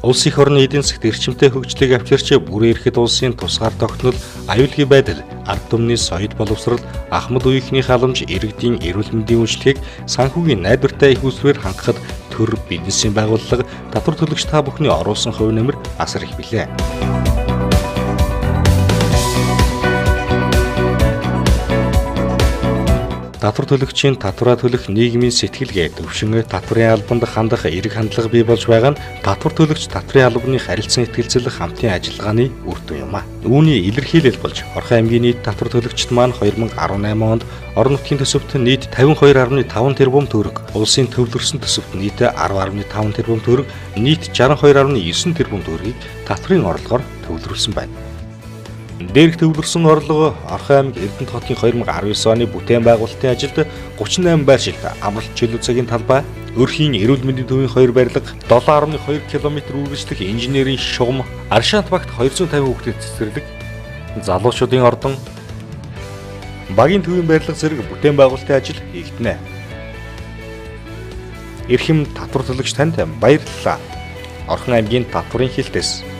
Улс их орны эдийн засгт эрчимтэй хөгжлийг авчирч бүрэн эрхэт улсын тусгаар тогтнол, аюулгүй байдал, ард түмний соёл боловсрол, ахмад үеийнхний халамж, иргэдийн эрүүл мэндийн үйлчлэгийг санхүүгийн найдвартай их усрээр хангахад төр бизнесийн байгууллага, татвар төлөгч та бүхний оруулсан хувь нэмэр асар их билээ. Татвар төлөгчийн татвараа төлөх нийгмийн сэтгэлгээ төвшин татварын албанд хандах эерэг хандлага бий болж байгаа нь татвар төлөгч татварын албаны харилцан ихтгэлцэл хамтын ажиллагааны үр дүн юм а. Үүний илэрхийлэл болж Орхон аймгийн нийт татвар төлөгчд маань 2018 онд орон нутгийн төсөвт нийт 52.5 тэрбум төгрөг, улсын төвлөрсөн төсөвт нийт 10.5 тэрбум төгрөг, нийт 62.9 тэрбум төгрөгийг татварын орлогоор төвлөрүүлсэн байна. Дээрх төвлөрсөн орлого Орхон аймаг Эрдэнэт хотын 2019 оны бүтээн байгуулалтын ажилд 38 байршилт, амралт чөлөө цагийн талбай, өрхийн эрүүл мэндийн төвийн 2 барилга, 7.2 км үргэлжлэх инженерийн шугам, аршаант багт 250 хүүхдэд цэцэрлэг, залуучуудын ордон, багийн төвийн барилга зэрэг бүтээн байгуулалтын ажил хийгдэнэ. Эрхэм татвар төлөгч танд баярлалаа. Орхон аймгийн татварын хилтэс